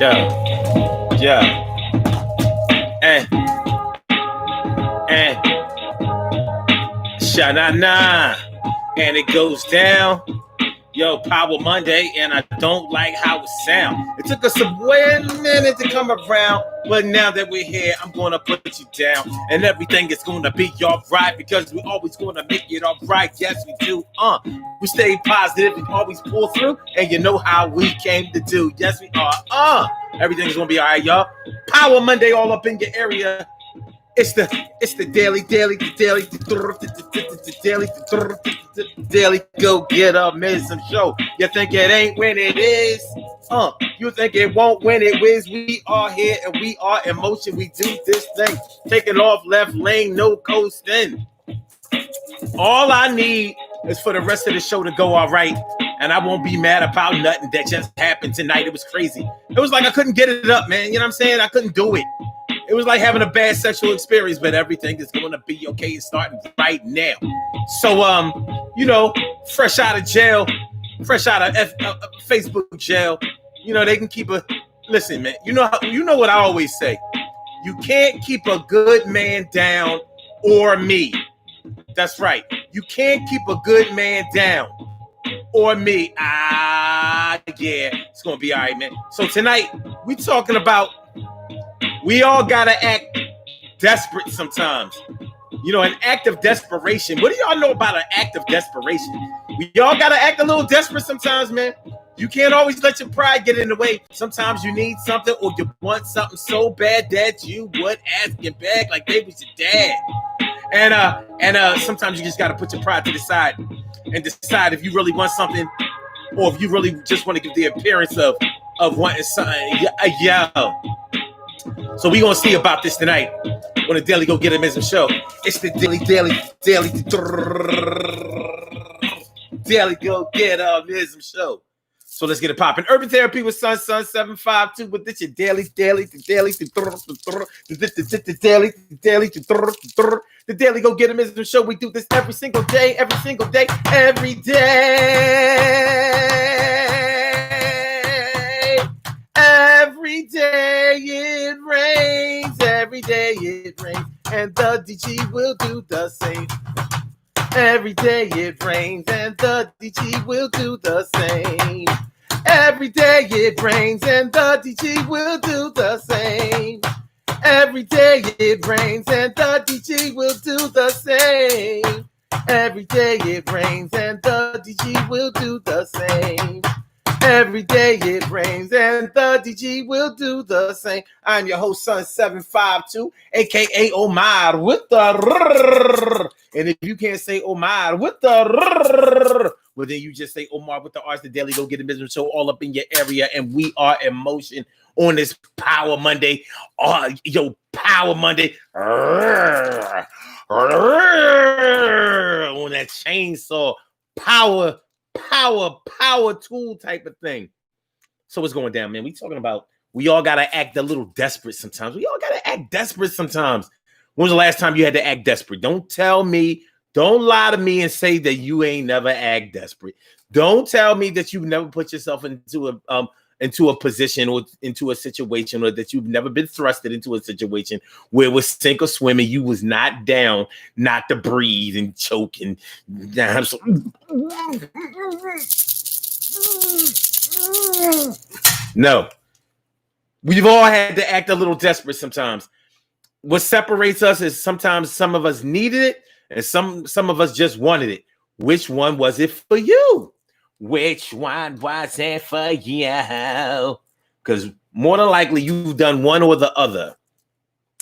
Yeah. And sha-na-na. And it goes down. Yo, Power Monday, and I don't like how it sounds. It took us a minute to come around, but now that we're here, I'm going to put you down, and everything is going to be all right, because we always going to make it all right. Yes, we do. We stay positive, we always pull through, and you know how we came to do. Yes, we are. Everything's going to be all right, y'all. Power Monday all up in your area. It's the daily go get up medicine show. You think it ain't when it is? You think it won't when it is? We are here and we are in motion. We do this thing, taking off left lane, no coasting. All I need is for the rest of the show to go all right, and I won't be mad about nothing that just happened tonight. It was crazy. It was like I couldn't get it up, man. You know what I'm saying? I couldn't do it. It was like having a bad sexual experience, but everything is going to be okay. It's starting right now. So, fresh out of jail, fresh out of Facebook jail, they can keep listen, man, you know what I always say. You can't keep a good man down or me. That's right. You can't keep a good man down or me. Yeah, it's going to be all right, man. So tonight, we talking about we all got to act desperate sometimes. An act of desperation. What do y'all know about an act of desperation? We all got to act a little desperate sometimes, man. You can't always let your pride get in the way. Sometimes you need something or you want something so bad that you would ask and beg like they was your dad. And sometimes you just got to put your pride to the side and decide if you really want something or if you really just want to give the appearance of wanting something. Yeah. So we gonna see about this tonight on the Daily Go Get Him Ism show. It's the daily Go Get Him Ism show. So let's get it popping. Urban Therapy with Sun 752. But this your daily. The Daily Go Get Him Ism show. We do this every single day. Every day. Every day it rains, and the DG will do the same. Every day it rains, and the DG will do the same. Every day it rains, and the DG will do the same. Every day it rains, and the DG will do the same. Every day it rains, and the DG will do the same. Every day it rains and the DG will do the same. I'm your host, Sun 752, aka Omar with the and if you can't say Omar with the well, then you just say Omar with the R's. The Daily Go Get Him Business show all up in your area, and we are in motion on this Power Monday. Power Monday. On that chainsaw power tool type of thing. So what's going down, man? We talking about we all gotta act a little desperate sometimes. We all gotta act desperate sometimes. When was the last time you had to act desperate? Don't lie to me and say that you ain't never act desperate. Don't tell me that you've never put yourself into a position or into a situation, or that you've never been thrusted into a situation where it was sink or swim and you was not down, not to breathe and choke and no. We've all had to act a little desperate sometimes. What separates us is sometimes some of us needed it and some of us just wanted it. Which one was it for you? Which one was it for you? Because more than likely you've done one or the other.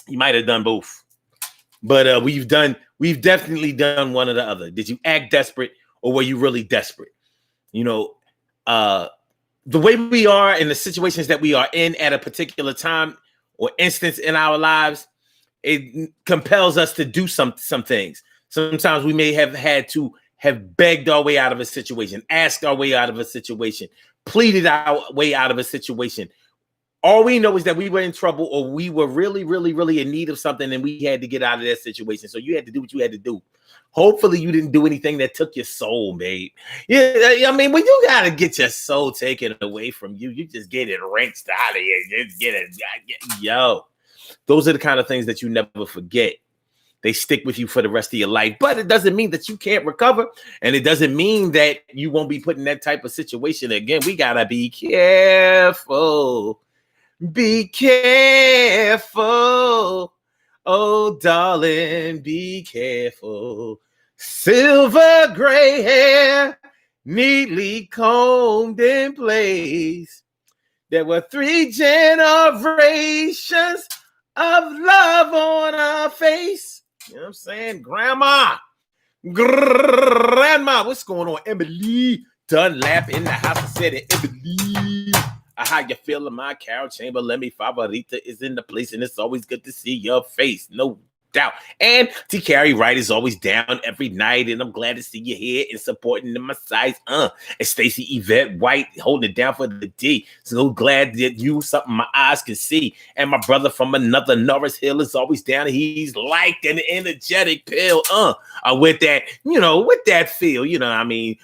You might have done both. But we've definitely done one or the other. Did you act desperate or were you really desperate? The way we are in the situations that we are in at a particular time or instance in our lives, it compels us to do some things. Sometimes we may have had to have begged our way out of a situation, asked our way out of a situation, pleaded our way out of a situation, All we know is that we were in trouble, or we were really, really, really in need of something, and we had to get out of that situation. So you had to do what you had to do. Hopefully you didn't do anything that took your soul, babe. Yeah, I mean, when you gotta get your soul taken away from you, you just get it wrenched out of you. Just get it, yo. Those are the kind of things that you never forget. They stick with you for the rest of your life, but it doesn't mean that you can't recover, and it doesn't mean that you won't be put in that type of situation again. We gotta be careful. Be careful. Oh, darling, be careful. Silver gray hair, neatly combed in place. There were 3 generations of love on our face. You know what I'm saying? Grandma, what's going on? Emily Dunlap in the house. I said it, Emily. How you feel in my Carol Chamberlain? Mi favorita is in the place, and it's always good to see your face, no doubt. And T. Carrie Wright is always down every night, and I'm glad to see you here and supporting the Messiahs. And Stacey Yvette White holding it down for the D. So glad that you something my eyes can see. And my brother from another Norris Hill is always down. He's like an energetic pill. With that, with that feel, I mean,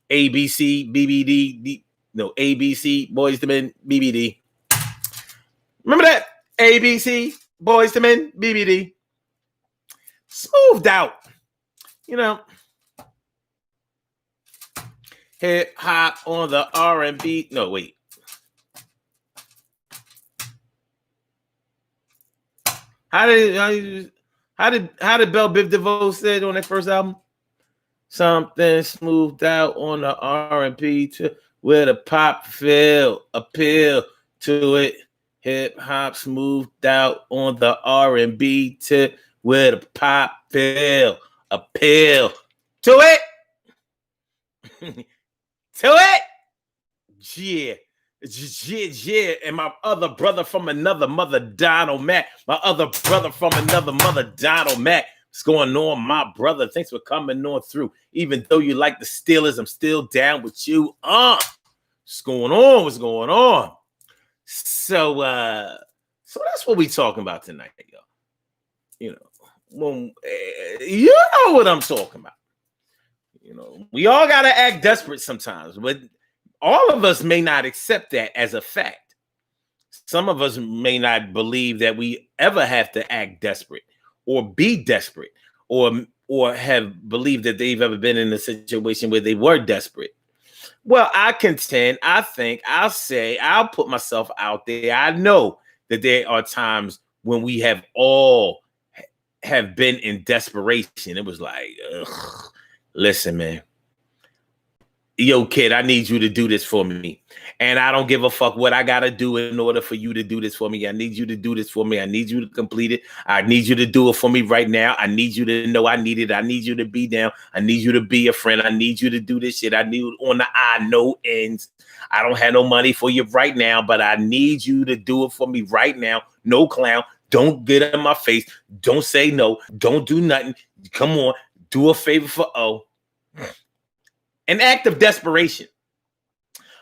ABC, BBD, ABC, Boys to Men, BBD. Remember that? ABC, Boys to Men, BBD. Smoothed out. Hip hop on the R&B. No, wait. How did Belle Biv DeVoe said on that first album? Something smoothed out on the R&B with a pop feel, appeal to it. Hip hop smoothed out on the R&B with a pop feel, appeal to it. To it. Yeah. And my other brother from another mother, Donald Mack. My other brother from another mother, Donald Mack. What's going on, my brother? Thanks for coming on through. Even though you like the Steelers, I'm still down with you. What's going on? What's going on? So that's what we talking about tonight, y'all. You know what I'm talking about. We all gotta act desperate sometimes, but all of us may not accept that as a fact. Some of us may not believe that we ever have to act desperate or be desperate or have believed that they've ever been in a situation where they were desperate. Well, I contend, I think, I'll say, I'll put myself out there. I know that there are times when we have all have been in desperation. It was like, listen, man. Yo, kid, I need you to do this for me. And I don't give a fuck what I got to do in order for you to do this for me. I need you to do this for me. I need you to complete it. I need you to do it for me right now. I need you to know I need it. I need you to be down. I need you to be a friend. I need you to do this shit. I need on the eye, no ends. I don't have no money for you right now, but I need you to do it for me right now. No clown. Don't get in my face. Don't say no. Don't do nothing. Come on. Do a favor for O. An act of desperation.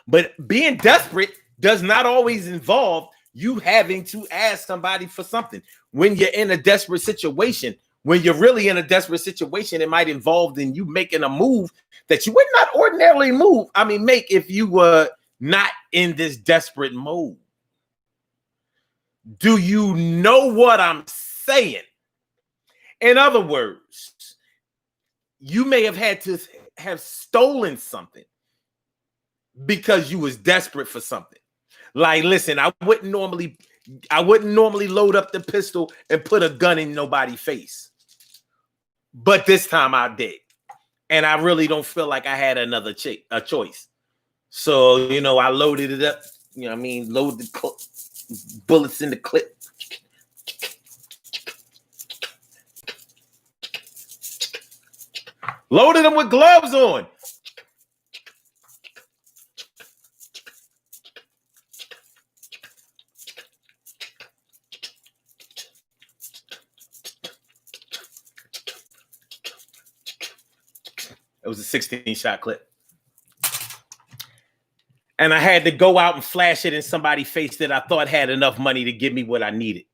But being desperate does not always involve you having to ask somebody for something. When you're in a desperate situation, when you're really in a desperate situation, it might involve in you making a move that you would not ordinarily make if you were not in this desperate mode. Do you know what I'm saying? In other words, you may have had to have stolen something because you was desperate for something. Like, listen, I wouldn't normally load up the pistol and put a gun in nobody's face. But this time I did. And I really don't feel like I had a choice. So, I loaded it up. Load the bullets in the clip. Loaded them with gloves on. It was a 16-shot clip. And I had to go out and flash it in somebody's face that I thought had enough money to give me what I needed.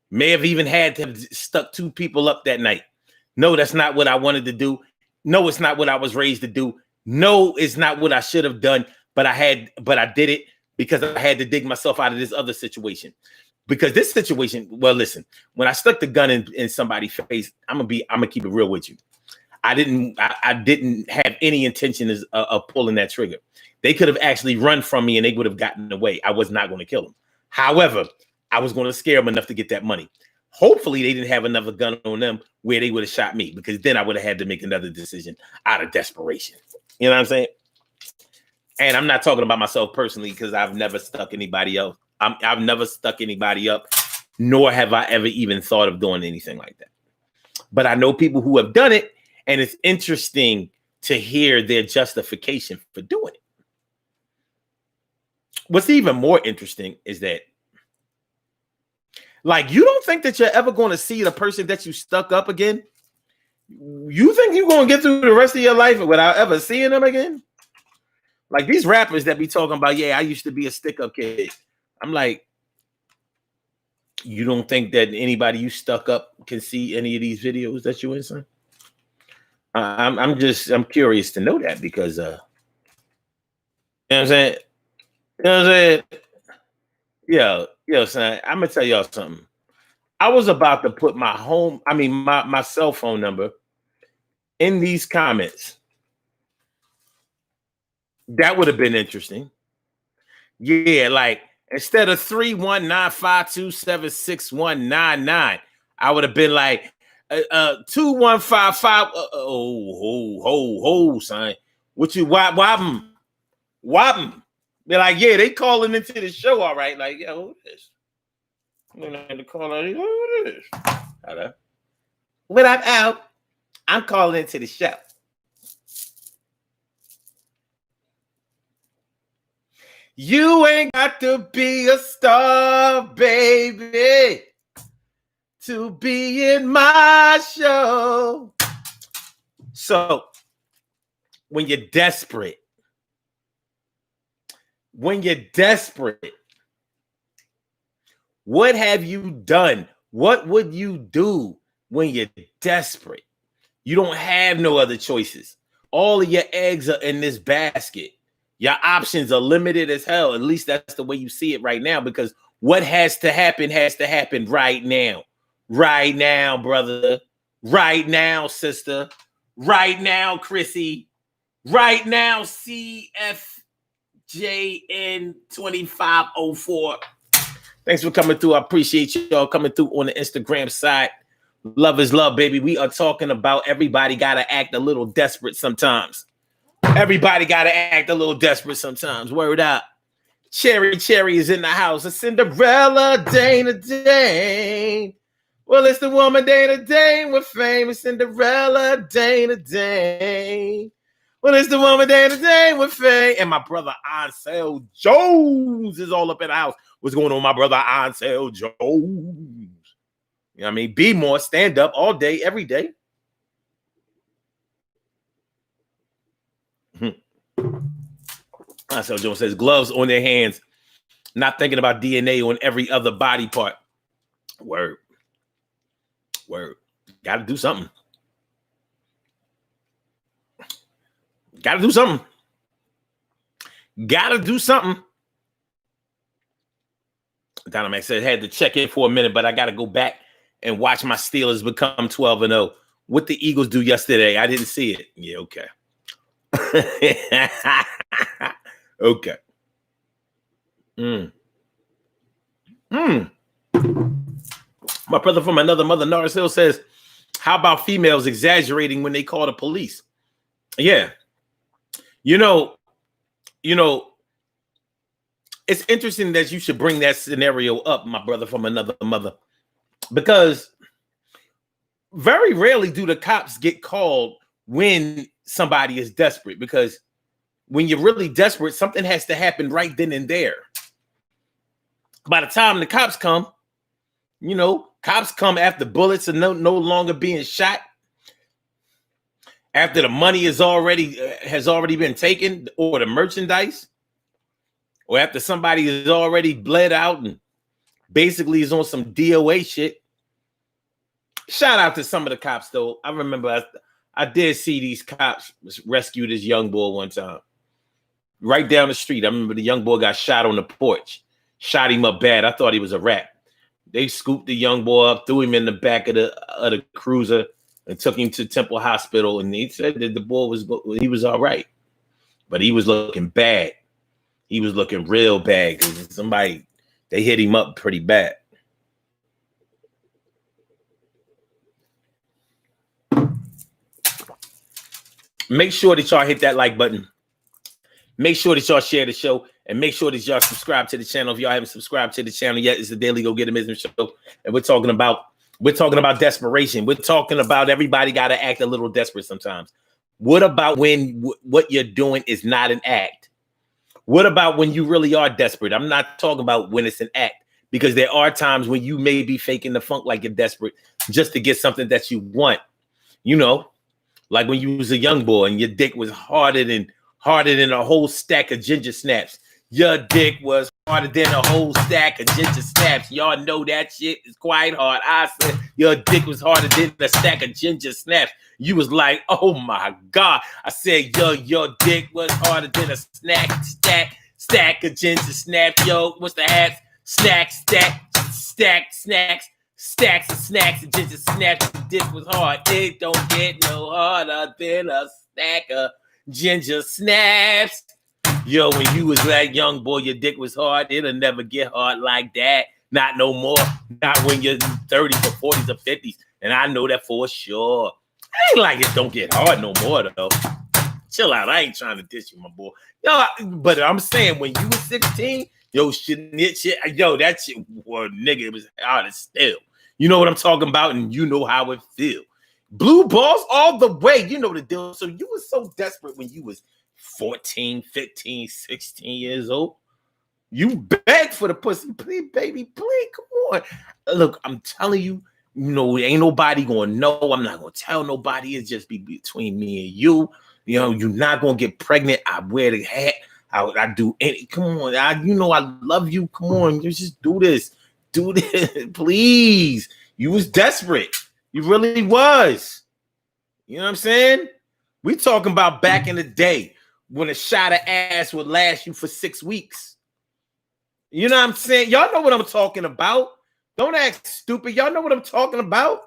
May have even had to have stuck 2 people up that night. No, that's not what I wanted to do. No, it's not what I was raised to do. No, it's not what I should have done. But I did it because I had to dig myself out of this other situation. Because this situation, well, listen, when I stuck the gun in somebody's face, I'm gonna keep it real with you. I didn't have any intention of pulling that trigger. They could have actually run from me and they would have gotten away. I was not going to kill them. However, I was going to scare them enough to get that money. Hopefully they didn't have another gun on them where they would have shot me, because then I would have had to make another decision out of desperation. You know what I'm saying? And I'm not talking about myself personally, because I've never stuck anybody else. I've never stuck anybody up, nor have I ever even thought of doing anything like that. But I know people who have done it, and it's interesting to hear their justification for doing it. What's even more interesting is that, like, you don't think that you're ever going to see the person that you stuck up again? You think you're going to get through the rest of your life without ever seeing them again? Like these rappers that be talking about, yeah, I used to be a stick-up kid. I'm like, you don't think that anybody you stuck up can see any of these videos that you in, son? I'm curious to know that, because you know what I'm saying? You know what I'm saying? Yo, son, I'm gonna tell y'all something. I was about to put my cell phone number in these comments. That would have been interesting. Yeah, like instead of 319-527-6199, I would have been like 2155. Ho, son. What you wop them? They're like, yeah, they calling into the show, all right. Like, yeah, who is this? I'm going to call out. Who is this? Hello. When I'm out, I'm calling into the show. You ain't got to be a star, baby, to be in my show. So, when you're desperate, what have you done? What would you do when you're desperate? You don't have no other choices. All of your eggs are in this basket. Your options are limited as hell. At least that's the way you see it right now, because what has to happen right now. Right now, brother. Right now, sister. Right now, Chrissy. Right now, CFJN2504. Thanks for coming through. I appreciate y'all coming through on the Instagram side. Love is love, baby. We are talking about everybody got to act a little desperate sometimes. Everybody got to act a little desperate sometimes. Word up. Cherry is in the house. A Cinderella, Dana Dane. Well, it's the woman Dana Dane with famous Cinderella, Dana Dane. Well, it's the woman Dana Dane with fame. And my brother Ansel Jones is all up in the house. What's going on, my brother Ansel Jones? You know what I mean? Be more, stand up all day, every day. Ansel Jones says, gloves on their hands, not thinking about DNA on every other body part. Word. Got to do something. Dynamax said, had to check in for a minute, but I got to go back and watch my Steelers become 12-0. What the Eagles do yesterday, I didn't see it. Yeah, okay. Okay. My brother from another mother, Norris Hill, says, how about females exaggerating when they call the police? Yeah. You know, it's interesting that you should bring that scenario up, my brother from another mother, because very rarely do the cops get called when somebody is desperate, because when you're really desperate, something has to happen right then and there. By the time the cops come, cops come after bullets are no longer being shot. After the money is has already been taken, or the merchandise, or after somebody is already bled out and basically is on some DOA shit. Shout out to some of the cops though. I remember I did see these cops rescue this young boy one time. Right down the street. I remember the young boy got shot on the porch. Shot him up bad. I thought he was a rat. They scooped the young boy up, threw him in the back of the cruiser, and took him to Temple Hospital. And he said that the boy was all right, but he was looking bad. He was looking real bad because they hit him up pretty bad. Make sure that y'all hit that like button. Make sure that y'all share the show, and make sure that y'all subscribe to the channel. If y'all haven't subscribed to the channel yet, it's the Daily Go Get a Business Show, and we're talking about desperation. We're talking about everybody got to act a little desperate sometimes. What about when what you're doing is not an act? What about when you really are desperate? I'm not talking about when it's an act, because there are times when you may be faking the funk like you're desperate just to get something that you want. You know, like when you was a young boy and your dick was harder than a whole stack of ginger snaps. Your dick was harder than a whole stack of ginger snaps. Y'all know that shit is quite hard. I said your dick was harder than a stack of ginger snaps. You was like, oh my God. I said, your dick was harder than a stack of ginger snaps. Yo, what's the hats? Snacks of snacks and ginger snaps. Your dick was hard. It don't get no harder than a stack of ginger snaps. Yo, when you was that young boy, your dick was hard. It'll never get hard like that. Not no more. Not when you're 30s or 40s or 50s. And I know that for sure. I ain't like it don't get hard no more, though. Chill out. I ain't trying to diss you, my boy. Yo, but I'm saying when you was 16, yo, that shit, well, nigga, it was hard as still. You know what I'm talking about, and you know how it feel. Blue balls all the way. You know the deal. So you was so desperate when you was 14, 15, 16 years old. You begged for the pussy. Please, baby, please, come on. Look, I'm telling you, ain't nobody going to know. I'm not going to tell nobody. It's just be between me and you. You're not going to get pregnant. I wear the hat. I do any. Come on. I love you. Come on. You just do this. Do this. Please. You was desperate. You really was. You know what I'm saying? We talking about back in the day when a shot of ass would last you for 6 weeks. You know what I'm saying? Y'all know what I'm talking about. Don't act stupid. Y'all know what I'm talking about.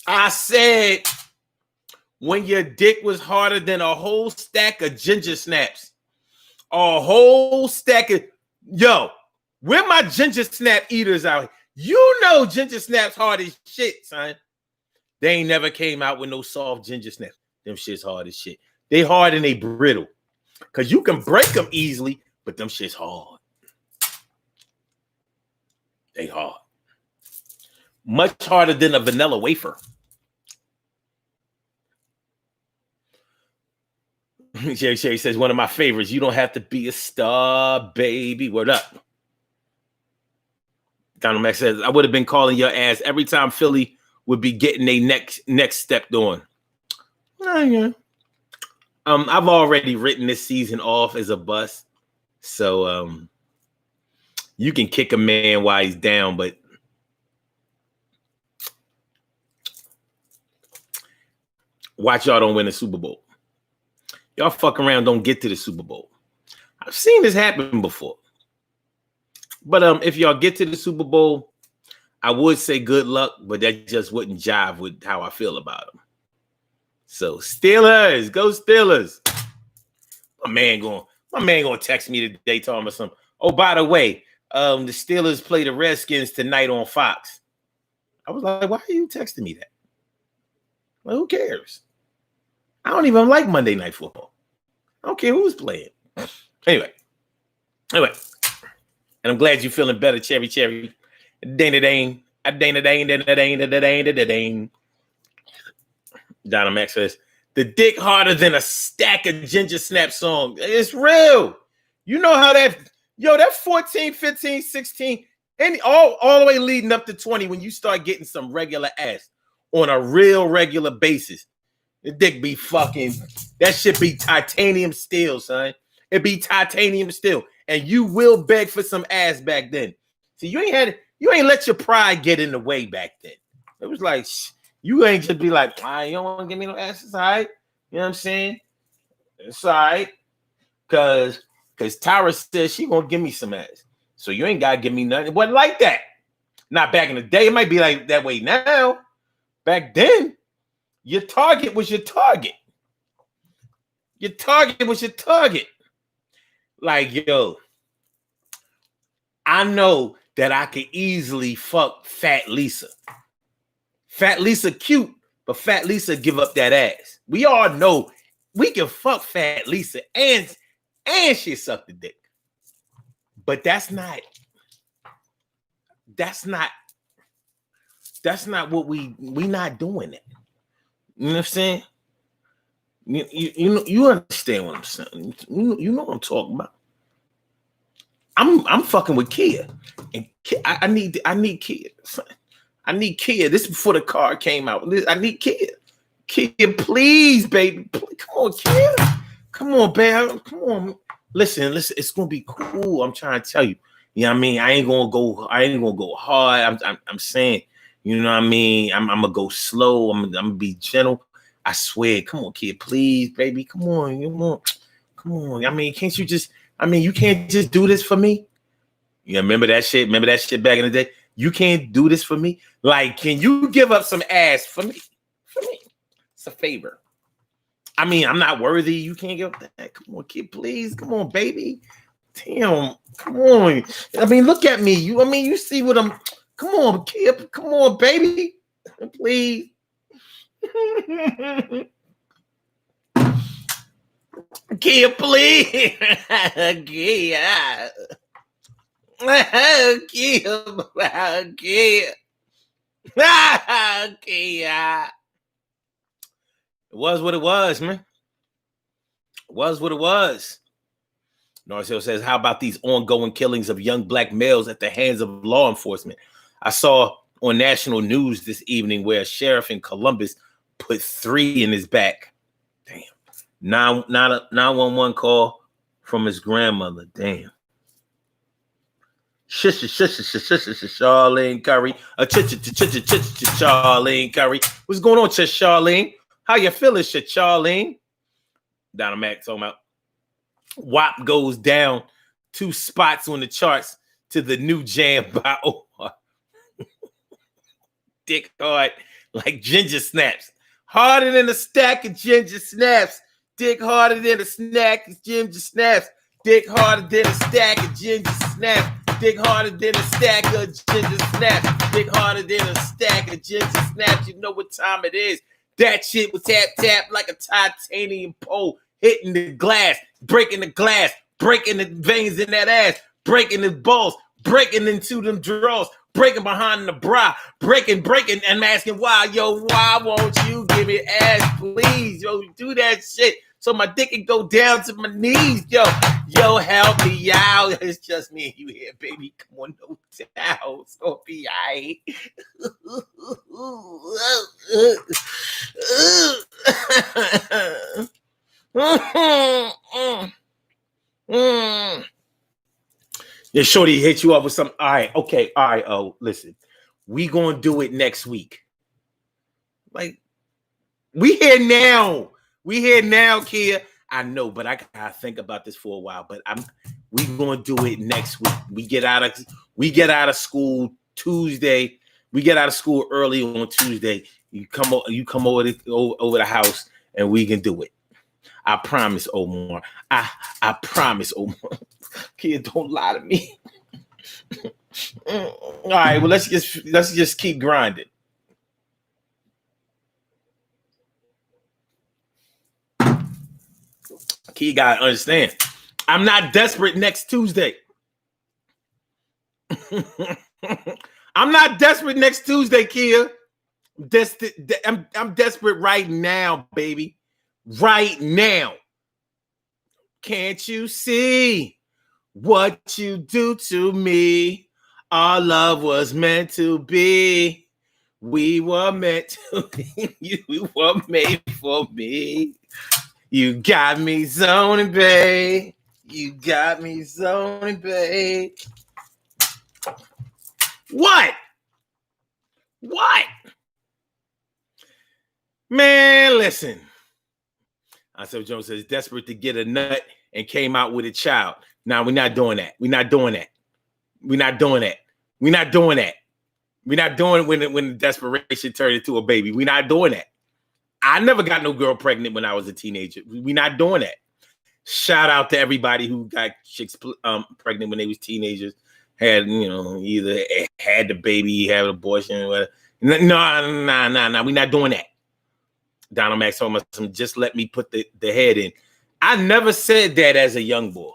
I said when your dick was harder than a whole stack of ginger snaps. A whole stack of... Yo, where my ginger snap eaters out? You know ginger snaps hard as shit, son. They ain't never came out with no soft ginger snaps. Them shit's hard as shit. They hard and they brittle. Because you can break them easily, but them shit's hard. They hard. Much harder than a vanilla wafer. Sherry says, one of my favorites. You don't have to be a star, baby. Word up. Donald Max says, I would have been calling your ass every time Philly would be getting a next stepped on. Oh, yeah. I've already written this season off as a bust. So you can kick a man while he's down, but watch y'all don't win the Super Bowl. Y'all fuck around, don't get to the Super Bowl. I've seen this happen before. But if y'all get to the Super Bowl, I would say good luck, but that just wouldn't jive with how I feel about them. So Steelers, go Steelers. My man gonna text me today talking about something. Oh, by the way, the Steelers play the Redskins tonight on Fox. I was like, why are you texting me that? Well, who cares? I don't even like Monday Night Football. I don't care who's playing. Anyway. And I'm glad you're feeling better, Cherry. Dang. Donna Max says, the dick harder than a stack of ginger snap song. It's real. You know how that 14, 15, 16, And all the way leading up to 20, when you start getting some regular ass on a real regular basis, the dick be fucking, that shit be titanium steel, son. It be titanium steel. And you will beg for some ass back then. See, you ain't let your pride get in the way back then. It was like, you ain't just be like, you don't want to give me no ass, it's all right. You know what I'm saying? It's all right. Because Tyra says she gonna give me some ass. So you ain't gotta give me nothing. It wasn't like that. Not back in the day. It might be like that way now. Back then, your target was your target. Your target was your target. Like, yo, I know that I could easily fuck Fat Lisa. Fat Lisa cute, but Fat Lisa give up that ass. We all know we can fuck Fat Lisa and she suck the dick. But that's not what we not doing it. You know what I'm saying? You understand what I'm saying? You know what I'm talking about. I'm fucking with Kia, and I need Kia. I need Kia. This is before the car came out. I need Kia. Kia, please, baby. Please, come on, Kia. Come on, babe. Come on. Listen. It's gonna be cool. I'm trying to tell you. You know what I mean? I ain't gonna go hard. I'm saying, you know what I mean? I'm gonna go slow. I'm gonna be gentle. I swear. Come on, kid, please, baby. Come on. I mean, can't you just? I mean, you can't just do this for me. You remember that shit? Remember that shit back in the day? You can't do this for me. Like, can you give up some ass for me? For me, it's a favor. I mean, I'm not worthy. You can't give up that. Come on, kid, please. Come on, baby. Damn, come on. I mean, look at me. You see what I'm. Come on, kid. Come on, baby. Please. Kia, please. Kia. Kia. Kia. It was what it was, man. It was what it was. Narcel says, how about these ongoing killings of young black males at the hands of law enforcement? I saw on national news this evening where a sheriff in Columbus put 3 in his back. Damn. 911 call from his grandmother. Damn. Charlene Curry. Charlene Curry. What's going on, Charlene? How you feeling, Charlene? Donna Mac talking about WAP goes down 2 spots on the charts to the new jam by Omar. Dick hard like ginger snaps. Harder than a stack of ginger snaps. Dick harder than a snack of ginger snaps. Dick harder than a stack of ginger snaps. Dick harder than a stack of ginger snaps. Dick harder than a stack of ginger snaps. You know what time it is. That shit was tap like a titanium pole, hitting the glass, breaking the veins in that ass, breaking the balls, breaking into them drawers, breaking behind the bra, breaking, and asking why won't you give me ass, please? Yo, do that shit so my dick can go down to my knees. Yo, help me out. It's just me and you here, baby. Come on, no doubt. It's gonna be alright. Yeah, shorty hit you up with some. All right. Oh, listen, we gonna do it next week. Like, we here now, Kia. I know, but I gotta think about this for a while. But we gonna do it next week. We get out of school Tuesday. We get out of school early on Tuesday. You come over the house, and we can do it. I promise, Omar. I promise, Omar. Kid, don't lie to me. All right, well, let's just keep grinding. Kid, gotta understand. I'm not desperate next Tuesday. I'm not desperate next Tuesday, Kia. I'm desperate right now, baby. Right now. Can't you see what you do to me? Our love was meant to be. We were meant to be. You were made for me. You got me zoning, babe. You got me zoning, babe. What? What? Man, listen. Osceola Jones says, desperate to get a nut and came out with a child. Nah, we're not doing that. We're not doing that. We're not doing that. We're not doing that. We're not doing it when the desperation turned into a baby. We're not doing that. I never got no girl pregnant when I was a teenager. We're not doing that. Shout out to everybody who got chicks pregnant when they was teenagers. Had, either had the baby, had an abortion, whatever. No. We're not doing that. Donald Max told us, just let me put the head in. I never said that as a young boy.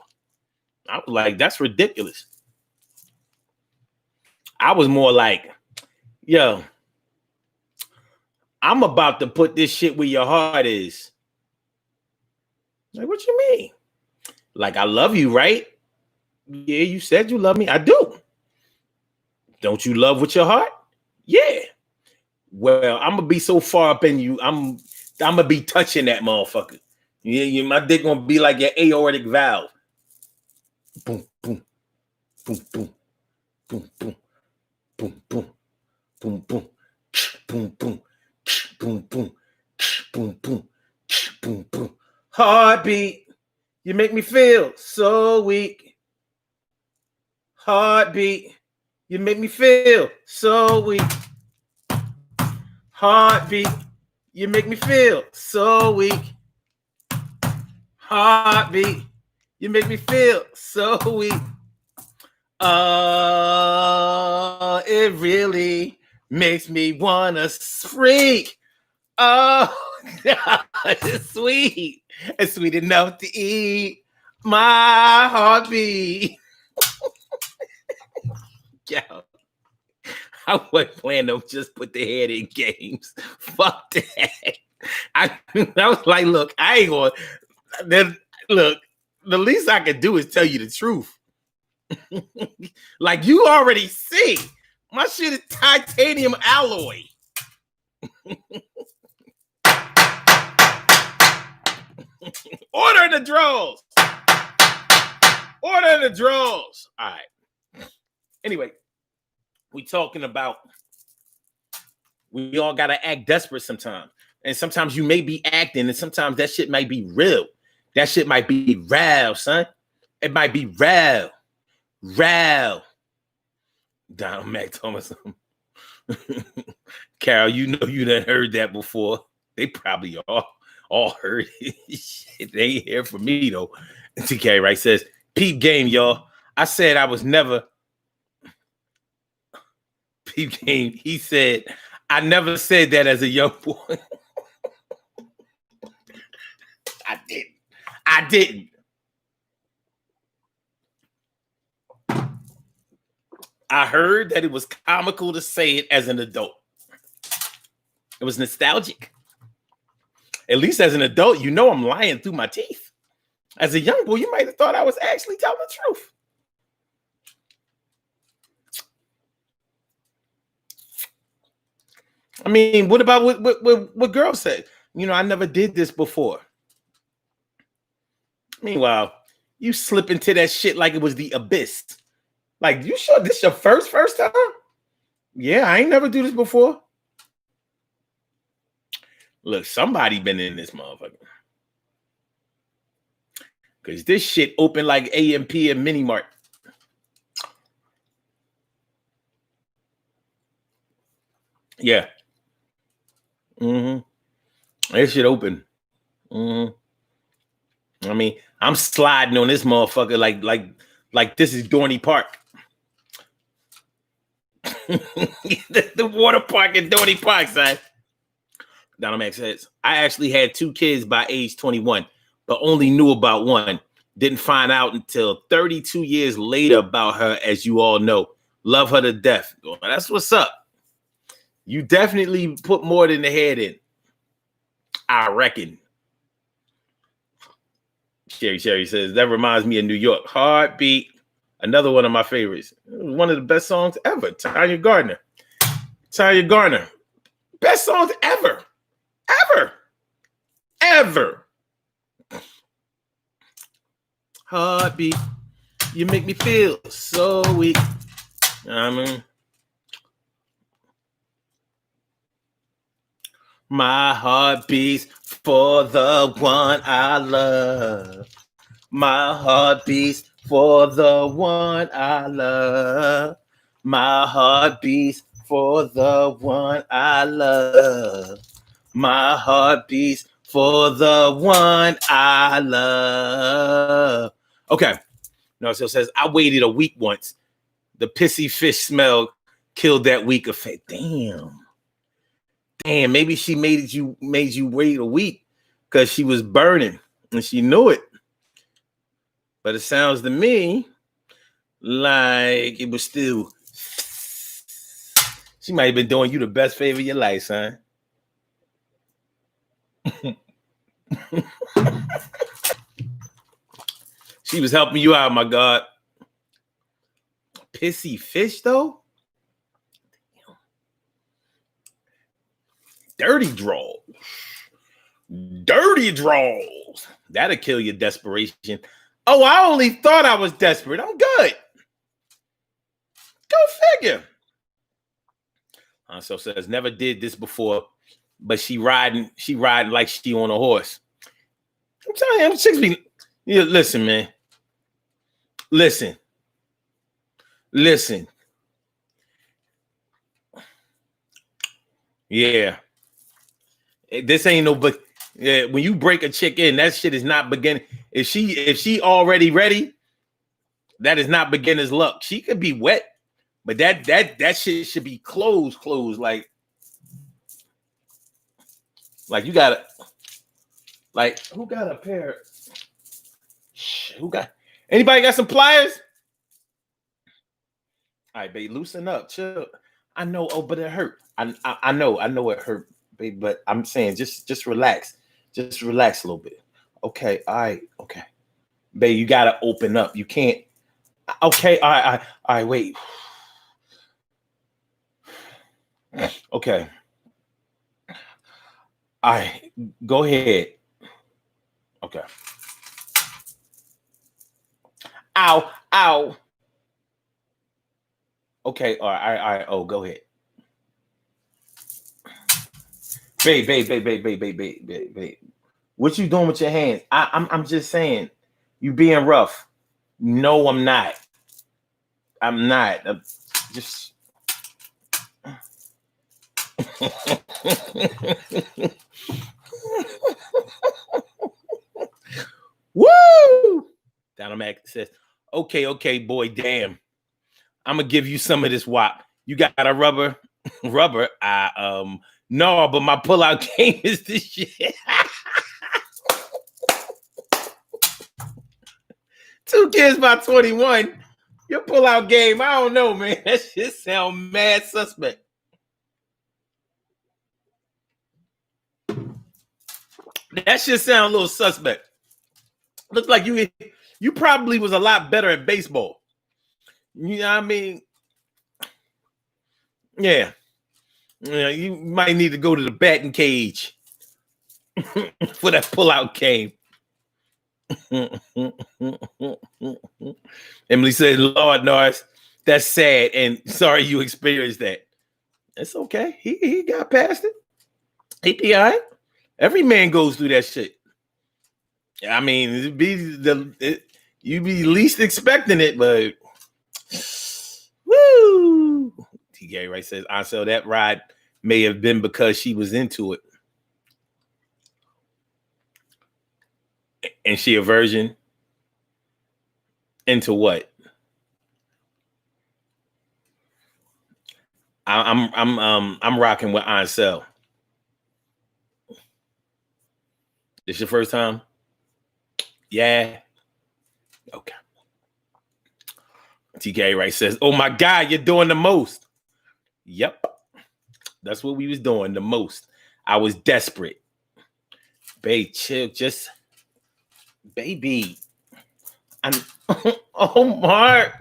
I was like, that's ridiculous. I was more like, yo, I'm about to put this shit where your heart is. Like, what you mean? Like, I love you, right? Yeah, you said you love me. I do. Don't you love with your heart? Yeah. Well, I'm gonna be so far up in you, I'm gonna be touching that motherfucker. Yeah, my dick gonna be like your aortic valve. Boom, boom, boom, boom, boom, boom, boom, boom, boom, boom, boom, boom, boom, boom, boom, boom, boom, boom. Heartbeat, you make me feel so weak. Heartbeat, you make me feel so weak. Heartbeat, you make me feel so weak. Heartbeat, you make me feel so weak. It really makes me wanna freak. Oh, it's sweet. It's sweet enough to eat. My heartbeat. Yo, I wasn't planning to just put the head in games. Fuck that. I was like, look, I ain't gonna. Look, the least I could do is tell you the truth. Like, you already see, my shit is titanium alloy. Order the draws. Order the draws. All right. Anyway, we talking about we all gotta act desperate sometimes. And sometimes you may be acting, and sometimes that shit might be real. That shit might be real, son. It might be real. Real. Donald Mac Thomas. Carol, you know you done heard that before. They probably all heard it. Shit, they ain't here for me though. TK Wright says, peep game, y'all. I said I was never peep game. He said, I never said that as a young boy. I didn't. I heard that it was comical to say it as an adult. It was nostalgic. At least as an adult, you know I'm lying through my teeth. As a young boy, you might have thought I was actually telling the truth. I mean, what about what girls say? I never did this before. Meanwhile, you slip into that shit like it was the abyss. Like, you sure this your first time? Yeah, I ain't never do this before. Look, somebody been in this motherfucker. Because this shit open like AMP and Mini Mart. Yeah. This shit open. I mean, I'm sliding on this motherfucker like this is Dorney Park. the water park in Dorney Park, son. Donald Max says, I actually had 2 kids by age 21, but only knew about one. Didn't find out until 32 years later about her, as you all know. Love her to death. Well, that's what's up. You definitely put more than the head in. I reckon. Sherry says, that reminds me of New York. Heartbeat. Another one of my favorites. One of the best songs ever. Tanya Gardner. Best songs ever. Ever. Heartbeat. You make me feel so weak. I mean, my heart beats for the one I love. My heart beats for the one I love. My heart beats for the one I love. My heart beats for the one I love. Okay. No, so it says, I waited a week once. The pissy fish smell killed that week of fate. Damn, maybe she made you wait a week because she was burning and she knew it. But it sounds to me like it was still. She might have been doing you the best favor of your life, son. She was helping you out, my God. Pissy fish, though? Dirty draws. That'll kill your desperation. Oh, I only thought I was desperate. I'm good. Go figure. So says, never did this before, but she riding like she on a horse. I'm telling you, chicks be. Yeah, listen, man. Listen. Yeah. This ain't no, but yeah, when you break a chick in, that shit is not beginning. If she already ready, that is not beginner's luck. She could be wet, but that shit should be closed. Like you gotta, like, who got a pair? Anybody got some pliers? All right, babe, loosen up, chill. I know, but it hurt. I know it hurt, babe, but I'm saying just relax. Just relax a little bit. Okay, all right, okay. Babe, you gotta open up. You can't. Okay, all right, wait. Okay. All right, go ahead. Okay. Ow. Okay, all right. Oh, go ahead. Babe. What you doing with your hands? I'm just saying, you being rough. No, I'm not. I'm just. Woo! Dynamac says, okay, boy, damn. I'm gonna give you some of this wop. You got a rubber? No, but my pullout game is this shit. 2 kids by 21. Your pullout game, I don't know, man. That shit sound mad suspect. That shit sound a little suspect. Looks like you probably was a lot better at baseball. You know what I mean? Yeah. You might need to go to the batting cage for that pullout game. Emily said, Lord Norris, that's sad and sorry you experienced that. It's okay. He got past it. He be all right. Every man goes through that shit. I mean, you be least expecting it, but woo. TK Wright says, Ansel, that ride may have been because she was into it. And she a virgin? Into what? I'm rocking with Ansel. This your first time? Yeah. Okay. TK Wright says, oh my God, you're doing the most. Yep. That's what we was doing the most. I was desperate. Babe, chill. Just, baby. Omar.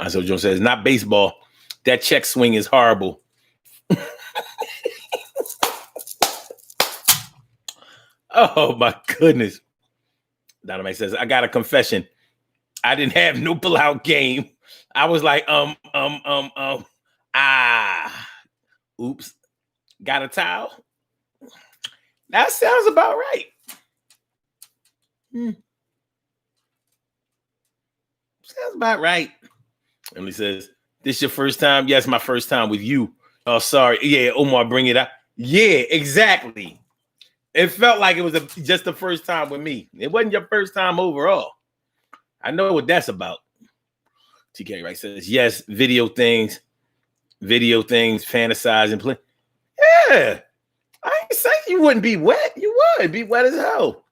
So Joe says, not baseball. That check swing is horrible. Oh my goodness. Dynamite says, I got a confession. I didn't have no pull-out game. I was like, oops. Got a towel? That sounds about right. Sounds about right. Emily says, this your first time? Yes, my first time with you. Oh, sorry. Yeah, Omar, bring it up. Yeah, exactly. It felt like it was just the first time with me. It wasn't your first time overall. I know what that's about. TK Wright says, yes, video things, fantasize and play. Yeah. I ain't saying you wouldn't be wet. You would be wet as hell.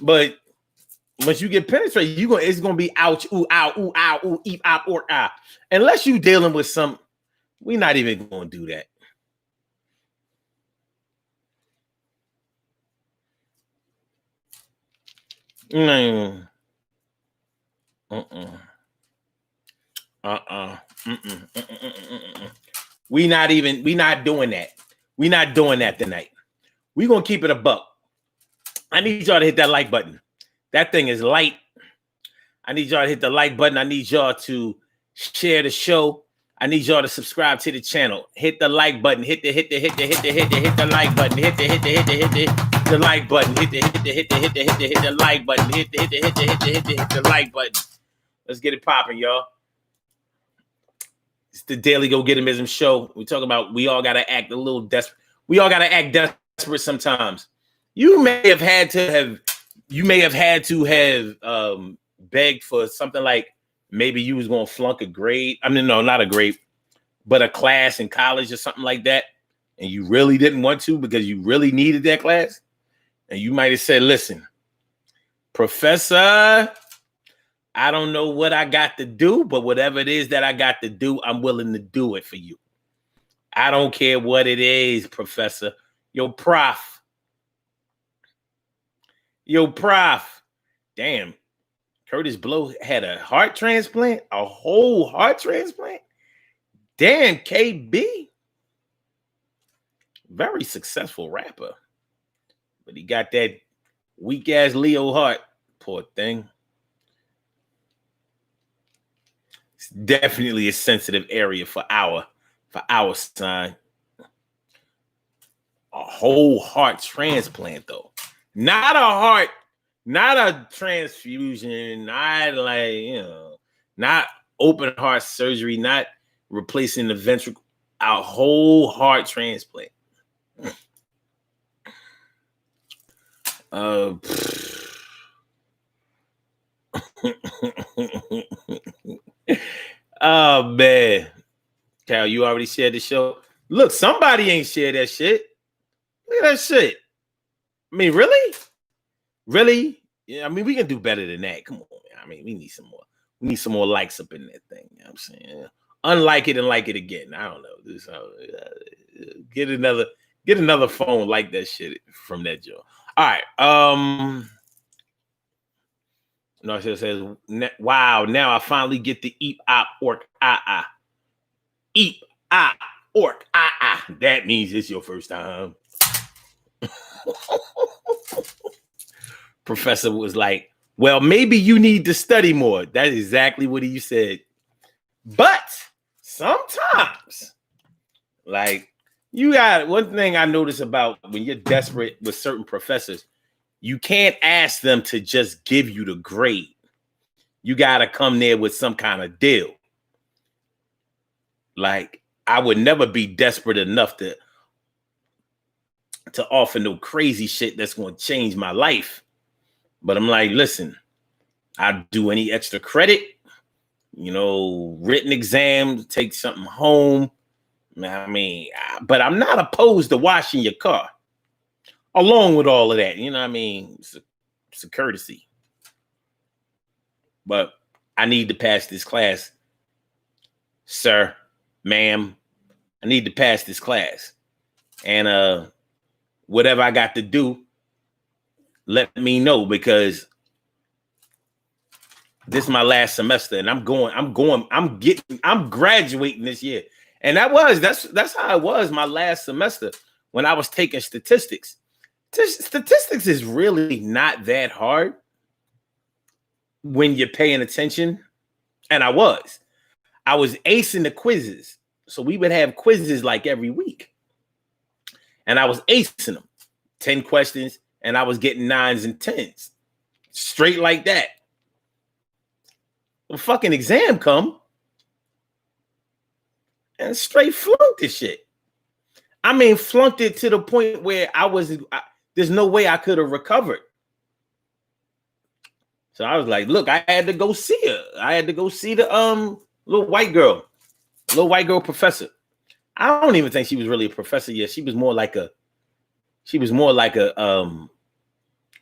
But once you get penetrated, it's gonna be ouch, ooh, ow, ooh, ow, ooh, eep, op, or ah. Unless you dealing with some, we're not even gonna do that. We not doing that. We not doing that tonight. We gonna keep it a buck. I need y'all to hit that like button. That thing is light. I need y'all to hit the like button. I need y'all to share the show. I need y'all to subscribe to the channel. Hit the like button. Hit the like button. Hit the like button. Hit the like button. Hit the like button. Let's get it popping, y'all. It's the Daily Go Get 'Emism show. We talk about we all gotta act a little desperate. We all gotta act desperate sometimes. You may have had to have begged for something like maybe you was gonna flunk a grade. I mean, no, not a grade, but a class in college or something like that, and you really didn't want to because you really needed that class. And you might have said, listen, Professor, I don't know what I got to do, but whatever it is that I got to do, I'm willing to do it for you. I don't care what it is, Professor. Yo, Prof. Damn. Curtis Blow had a heart transplant, a whole heart transplant. Damn, KB. Very successful rapper. But he got that weak ass Leo heart. Poor thing. It's definitely a sensitive area for our sign. A whole heart transplant, though. Not a transfusion, not open heart surgery, not replacing the ventricle, a whole heart transplant. Oh man. Cal, you already shared the show. Look, somebody ain't shared that shit. Look at that shit. I mean, really? Really? Yeah, I mean, we can do better than that. Come on, man. I mean, we need some more. We need some more likes up in that thing. You know what I'm saying? Unlike it and like it again. I don't know. Get another phone like that shit from that joke. All right. No, it says, wow, now I finally get the eep op orc eep op orc That means it's your first time. Professor was like, well, maybe you need to study more. That's exactly what he said. But sometimes, like, you got one thing I notice about when you're desperate with certain professors, you can't ask them to just give you the grade. You got to come there with some kind of deal. Like, I would never be desperate enough to offer no crazy shit that's going to change my life. But I'm like, listen, I'll do any extra credit, written exam, take something home. I mean, but I'm not opposed to washing your car along with all of that. You know what I mean? It's a courtesy. but I need to pass this class, sir, ma'am. I need to pass this class. And whatever I got to do, let me know, because this is my last semester and I'm graduating this year. And that's how it was my last semester when I was taking statistics. Statistics is really not that hard when you're paying attention. And I was acing the quizzes. So we would have quizzes like every week. And I was acing them. 10 questions, and I was getting 9s and 10s. Straight like that. The fucking exam come, and straight flunked this shit. I mean, flunked it to the point where there's no way I could have recovered. So I was like, look, I had to go see her. I had to go see the little white girl professor. I don't even think she was really a professor yet. She was more like a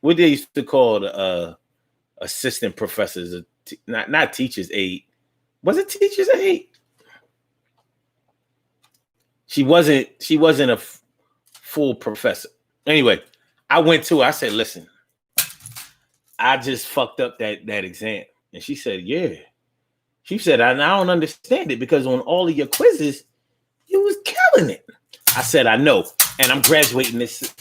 what they used to call the assistant professors, not teachers aide. Was it teachers aide? She wasn't a full professor. Anyway, I went to her. I said, listen, I just fucked up that exam. And she said, yeah. She said, I don't understand it, because on all of your quizzes, you was killing it. I said, I know. And I'm graduating this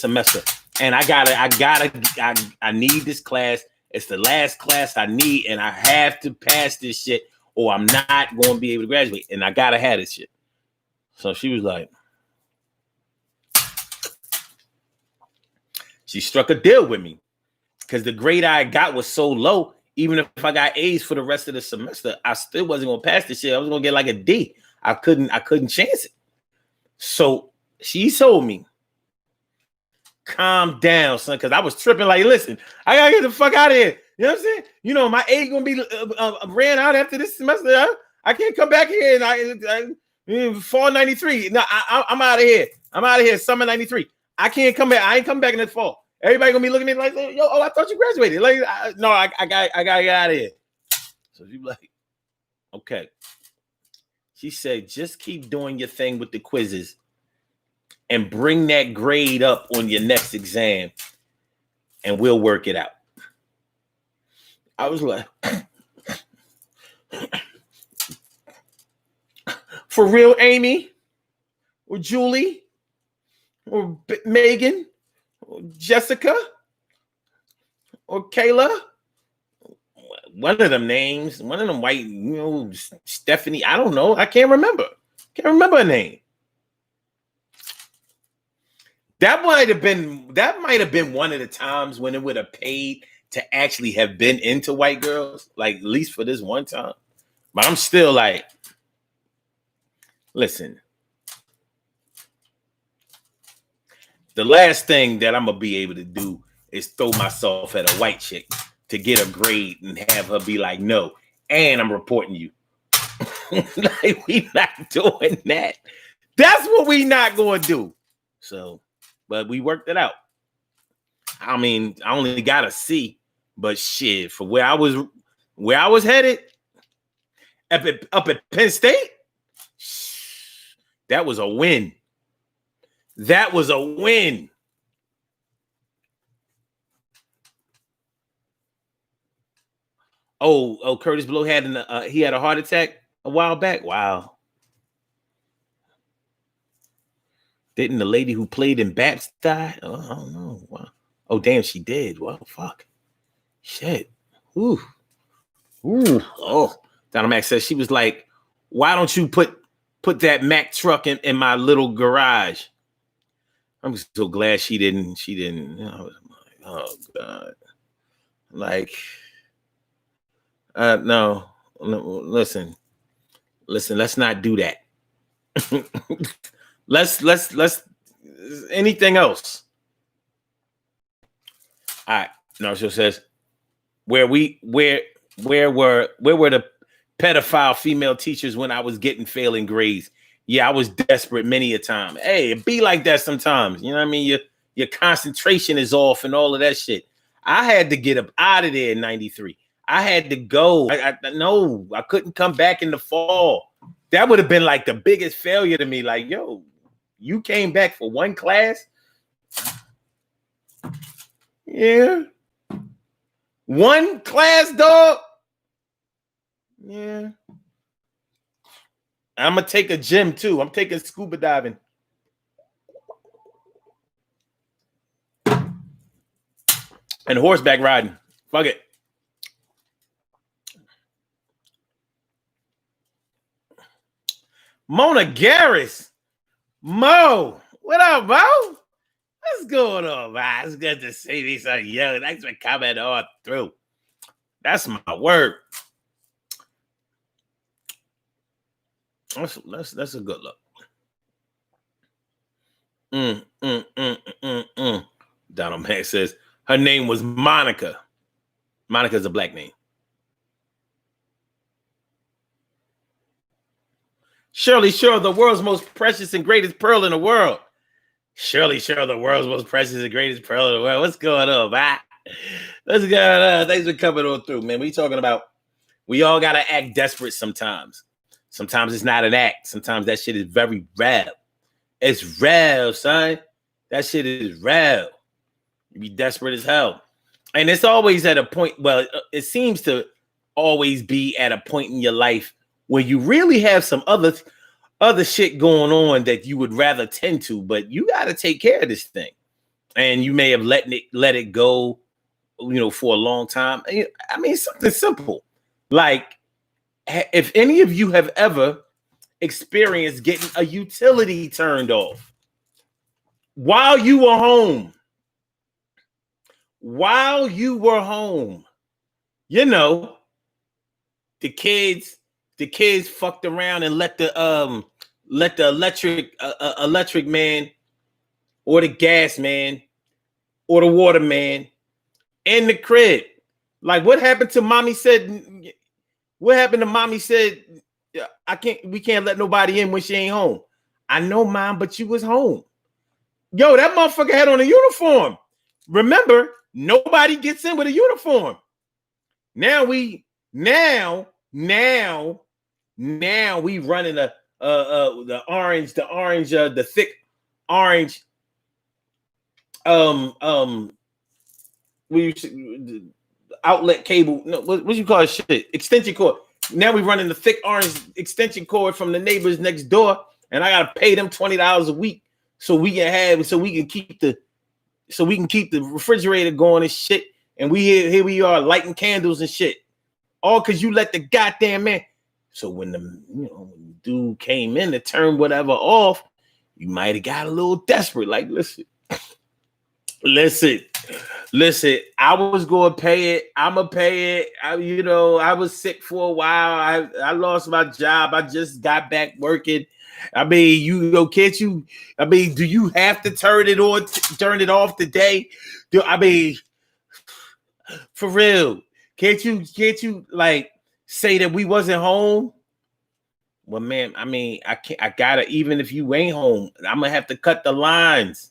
semester. And I need this class. It's the last class I need, and I have to pass this shit, or I'm not going to be able to graduate. And I gotta have this shit. So she was like, she struck a deal with me, because the grade I got was so low. Even if I got A's for the rest of the semester, I still wasn't gonna pass this shit. I was gonna get like a D. I couldn't chance it. So she told me, calm down, son, because I was tripping. Like, listen, I gotta get the fuck out of here. You know what I'm saying? You know, my A gonna be ran out after this semester. I can't come back here and fall 93. No, I'm out of here. I'm out of here. Summer 93. I can't come back. I ain't come back in the fall. Everybody gonna be looking at me like, yo, I thought you graduated. Like, I gotta get out of here. So she was like, okay. She said, just keep doing your thing with the quizzes and bring that grade up on your next exam, and we'll work it out. I was like, for real, Amy, or Julie, or Megan, or Jessica, or Kayla? One of them names, one of them white, Stephanie. I don't know. I can't remember. Can't remember her name. That might have been one of the times when it would have paid to actually have been into white girls, like at least for this one time. But I'm still like, listen, the last thing that I'm gonna be able to do is throw myself at a white chick to get a grade and have her be like, no, and I'm reporting you. Like, we not doing that. That's what we not going to do. So, but we worked it out. I mean, I only got a C, but shit, for where I was headed up at Penn State, that was a win. That was a win. Oh, Curtis Blow had he had a heart attack a while back. Wow. Didn't the lady who played in Bats die? Oh, I don't know. Wow. Oh, damn, she did. Wow, fuck. Shit. Ooh. Oh. Donna Mac says, she was like, why don't you put that Mack truck in my little garage? I'm so glad she didn't. Oh, God. Like, no, listen, let's not do that. let's anything else. All right. No, she says, where were the pedophile female teachers when I was getting failing grades? Yeah, I was desperate many a time. Hey, it be like that sometimes. You know what I mean? Your concentration is off and all of that shit. I had to get up out of there in 93. I had to go. No, I couldn't come back in the fall. That would have been like the biggest failure to me. Like, yo, you came back for one class? Yeah. One class, dog? Yeah. I'm going to take a gym too. I'm taking scuba diving. And horseback riding. Fuck it. Mona Garris. Mo. What up, Mo? What's going on, man? It's good to see me. So, yo, thanks for coming all through. That's my word. That's a good look. Donald Mack says her name was Monica. Monica's a black name. Shirley Shore, the world's most precious and greatest pearl in the world. Shirley Shore, the world's most precious and greatest pearl in the world. What's going on, man? What's going on? Thanks for coming on through, man. We talking about we all got to act desperate sometimes. Sometimes it's not an act. Sometimes that shit is very real. It's real, son. That shit is real. You be desperate as hell. And it's always at a point, well, it seems to always be at a point in your life where you really have some other shit going on that you would rather tend to, but you got to take care of this thing. And you may have let it go, for a long time. I mean, something simple. Like, if any of you have ever experienced getting a utility turned off while you were home, the kids fucked around and let the electric man or the gas man or the water man in the crib. Like, what happened to mommy said? What happened to mommy said? We can't let nobody in when she ain't home. I know, mom, but you was home. Yo, that motherfucker had on a uniform. Remember, nobody gets in with a uniform. Now we running the thick orange outlet cable. No, what you call it? Shit, extension cord. Now we running the thick orange extension cord from the neighbors next door, and I gotta pay them $20 a week so we can keep the refrigerator going and shit. And here we are lighting candles and shit, all because you let the goddamn man. So when the dude came in to turn whatever off, you might have got a little desperate. Like, listen. I was going to pay it. I'm gonna pay it. I was sick for a while. I lost my job. I just got back working. I mean, do you have to turn it off today? For real, can't you like say that we wasn't home? Well, man, I mean, I gotta, even if you ain't home, I'm gonna have to cut the lines.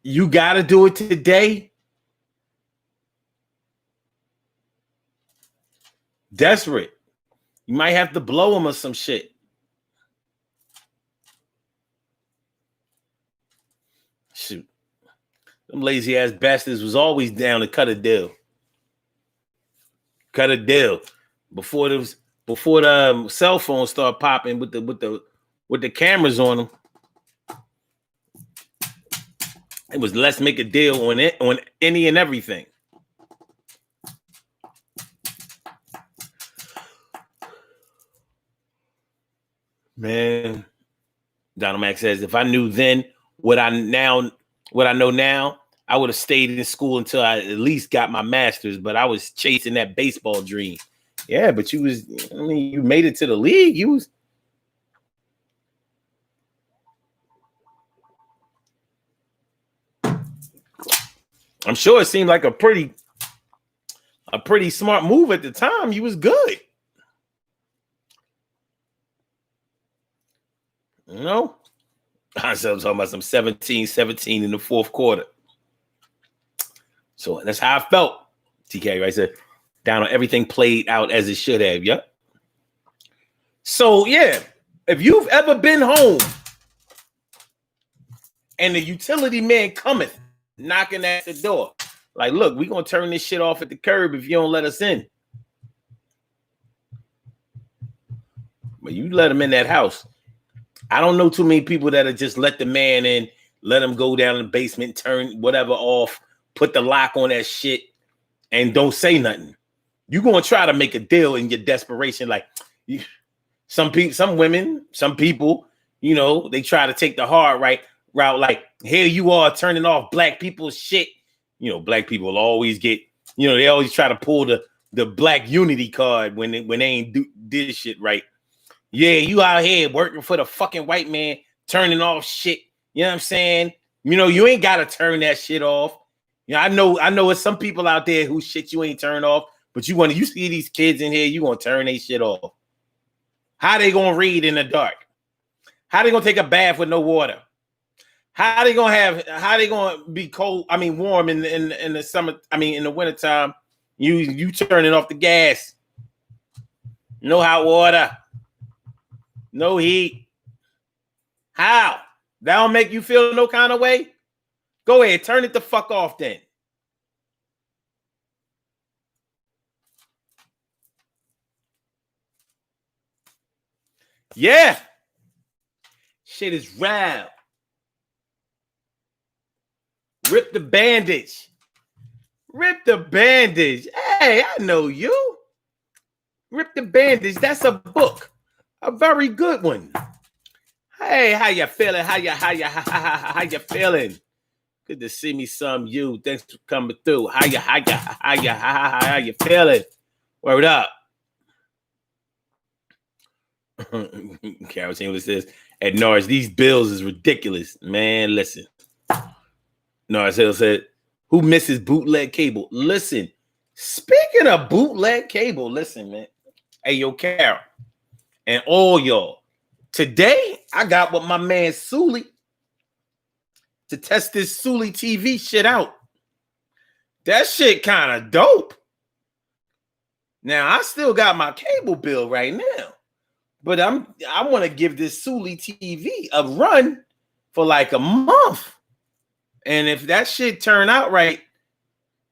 You gotta do it today. Desperate. You might have to blow them or some shit. Shoot. Them lazy ass bastards was always down to cut a deal. Before the cell phones start popping with the cameras on them. It was let's make a deal on any and everything. Man, Donald Mack says, if I knew then what I know now, I would have stayed in school until I at least got my master's, but I was chasing that baseball dream. Yeah, but you made it to the league. I'm sure it seemed like a pretty smart move at the time. You was good. I was talking about some 17 in the fourth quarter. So that's how I felt. TK, right? So down on everything played out as it should have. Yep. So yeah, if you've ever been home and the utility man cometh knocking at the door, like, look, we're gonna turn this shit off at the curb if you don't let us in. But you let him in that house. I don't know too many people that'll just let the man in, let him go down in the basement, turn whatever off, put the lock on that shit, and don't say nothing. You're gonna try to make a deal in your desperation. Like some people, some women, some people, you know, they try to take the hard route. Like, here you are turning off black people's shit. You know, black people will always get, you know, they always try to pull the black unity card when they ain't did shit right. Yeah, you out here working for the fucking white man, turning off shit. You know what I'm saying? You know, you ain't got to turn that shit off. You know, I know it's some people out there who shit you ain't turned off, but you see these kids in here, you going to turn their shit off. How they going to read in the dark? How they going to take a bath with no water? How they going to be cold? I mean, warm in the summer. I mean, in the wintertime, you turning off the gas. No hot water. No heat. How? That don't make you feel no kind of way? Go ahead, turn it the fuck off then. Yeah. Shit is rad. Rip the bandage. Rip the bandage. Hey, I know you. Rip the bandage. That's a book. A very good one. Hey, how you feeling? How you feeling? Good to see me, some you. Thanks for coming through. How you feeling? Word up. Carol Chamberlain says, at Norris, these bills is ridiculous. Man, listen. Norris Hill said, who misses bootleg cable? Listen, speaking of bootleg cable, listen, man. Hey, yo, Carol, and all y'all. Today, I got with my man Suli to test this Suli TV shit out. That shit kind of dope. Now, I still got my cable bill right now, but I want to give this Suli TV a run for like a month. And if that shit turn out right,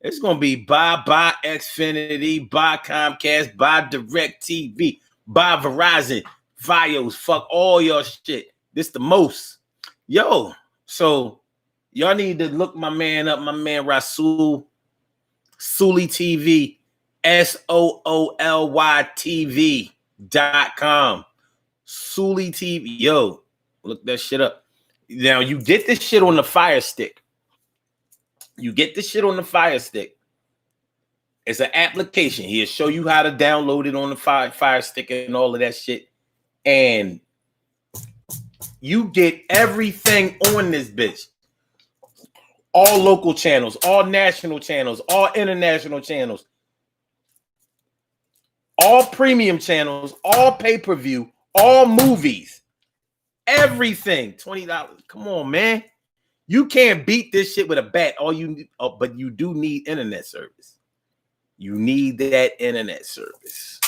it's going to be buy Xfinity, buy Comcast, buy DirecTV, buy Verizon, Fios, fuck all your shit. This the most. Yo, so y'all need to look my man up, my man Rasul, Suli TV, SOOLYTV.com. Suli TV. Yo, look that shit up. Now, you get this shit on the Fire Stick. It's an application. He'll show you how to download it on the Fire Stick and all of that shit. And you get everything on this bitch. All local channels, all national channels, all international channels, all premium channels, all pay-per-view, all movies, everything. $20. Come on, man. You can't beat this shit with a bat. But you do need internet service. You need that internet service.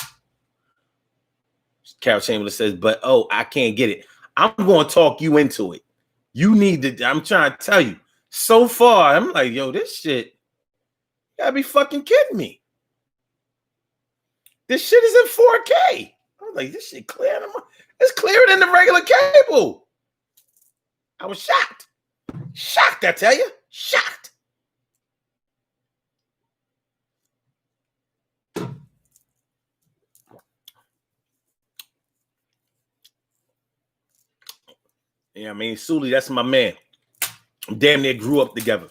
Carol Chamberlain says, but I can't get it. I'm going to talk you into it. You need to, I'm trying to tell you. So far, I'm like, yo, this shit, you gotta be fucking kidding me. This shit is in 4K. I was like, this shit clear. It's clearer than the regular cable. I was shocked. Shocked, I tell you. Shocked. Yeah, I mean, Suli, that's my man. Damn near grew up together.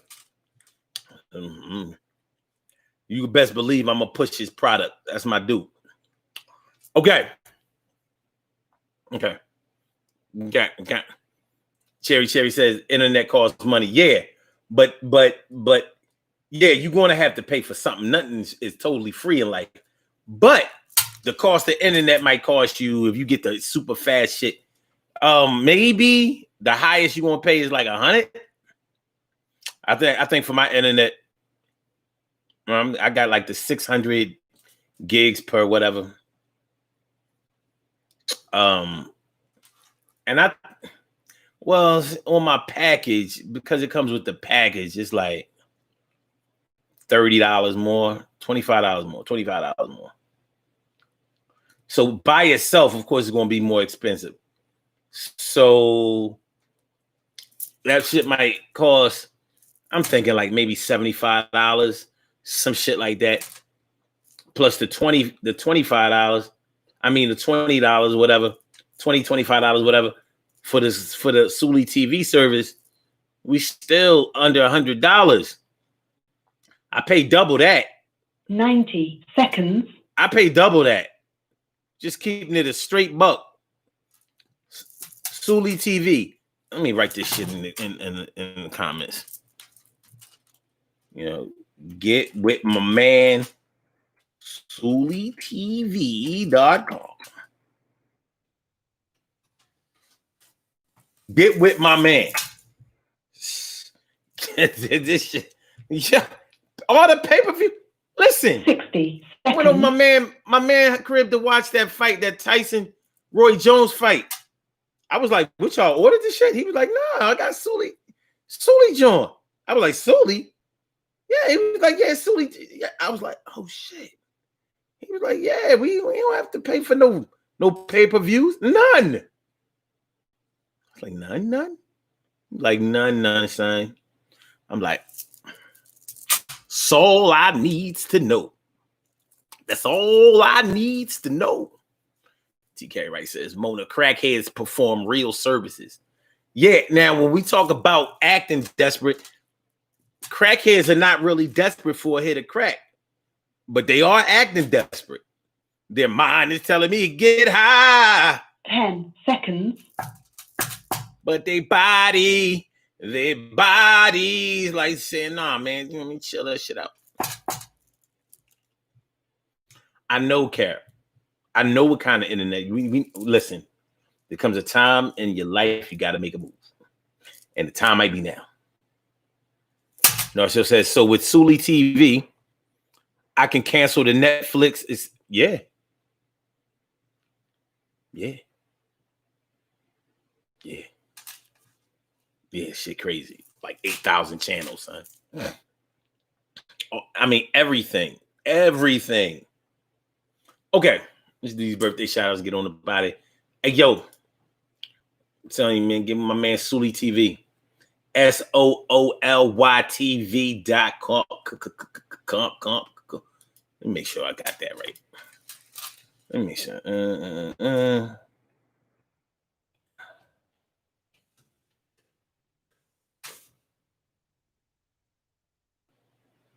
Mm-hmm. You best believe I'm gonna push his product. That's my dude. Okay. Cherry says internet costs money. Yeah, but yeah, you're gonna have to pay for something. Nothing is totally free in life. But the cost of internet might cost you, if you get the super fast shit, maybe the highest you're gonna pay is like $100. I think for my internet, I got like the 600 gigs per whatever. And on my package, because it comes with the package, it's like $30 more, $25 more, $25 more. So by itself, of course, it's going to be more expensive. So that shit might cost, I'm thinking like maybe $75, some shit like that. Plus the $25. I mean the $20, whatever, $25, whatever, for the Suli TV service. We still under $100. I pay double that. 90 seconds. I pay double that. Just keeping it a straight buck. Suli TV. Let me write this shit in the comments. You know, get with my man, SuliTV.com. Get with my man. This shit. Yeah. All the pay-per-view. Listen. 60 seconds. I went on my man crib to watch that fight, that Tyson Roy Jones fight. I was like, what y'all ordered this shit? He was like, nah, I got Suli John. I was like, Suli? Yeah, he was like, yeah, Suli. Yeah. I was like, oh shit. He was like, yeah, we don't have to pay for no pay-per-views. None. I was like, none? Like, none, son. I'm like, that's all I needs to know. That's all I needs to know. TK Wright says, Mona, crackheads perform real services. Yeah, now when we talk about acting desperate, crackheads are not really desperate for a hit of crack, but they are acting desperate. Their mind is telling me, get high. 10 seconds. But their bodies like saying, nah, man, you know me, chill that shit out. I know, Cara. I know what kind of internet. We listen. There comes a time in your life you got to make a move, and the time might be now. No, she says so. With Suli TV, I can cancel the Netflix. It's yeah. Shit, crazy. Like 8,000 channels, son. Yeah. Oh, I mean everything. Okay. Let's do these birthday shout outs, get on the body. Hey, yo. I'm telling you, man, give me my man Suli TV. SOOLYTV.com. Let me make sure I got that right. Let me make sure.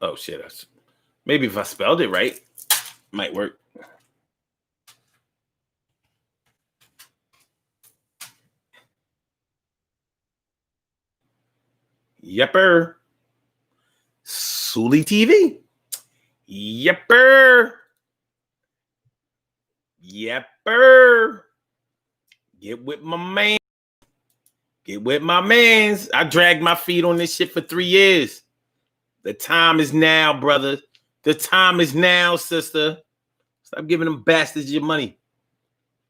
Oh, shit. Maybe if I spelled it right, might work. Yepper. Suli TV. Yepper. Get with my man. Get with my mans. I dragged my feet on this shit for 3 years. The time is now, brother. The time is now, sister. Stop giving them bastards your money.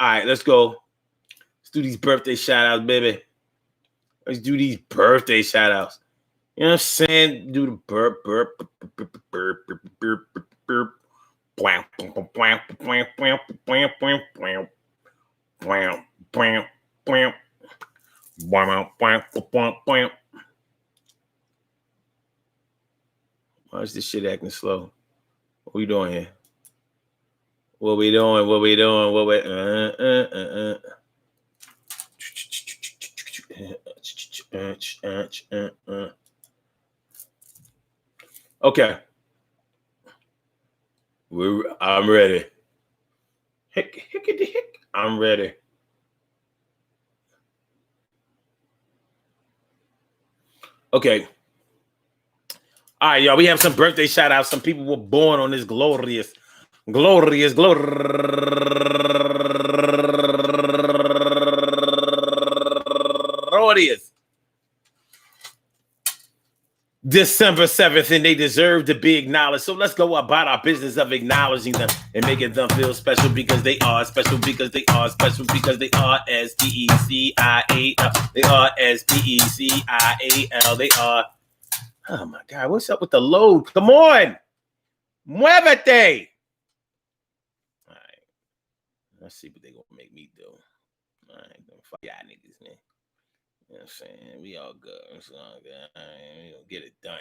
All right, let's go. Let's do these birthday shout outs, baby. Let's do these birthday shout outs. You know what I'm saying? Do the burp. Why is this shit acting slow? What we doing here? What we doing? Okay. I'm ready. Hick. I'm ready. Okay. All right, y'all. We have some birthday shout outs. Some people were born on this glorious. December 7th, and they deserve to be acknowledged. So let's go about our business of acknowledging them and making them feel special because they are special, because they are special, because they are S-P-E-C-I-A-L. They are S-P-E-C-I-A-L. They are. Oh my God, what's up with the load? Come on. Muévete. All right. Let's see what they're going to make me do. All right. Fuck y'all niggas, man. You know what I'm saying? We all good. It's all good. All right, we gonna get it done.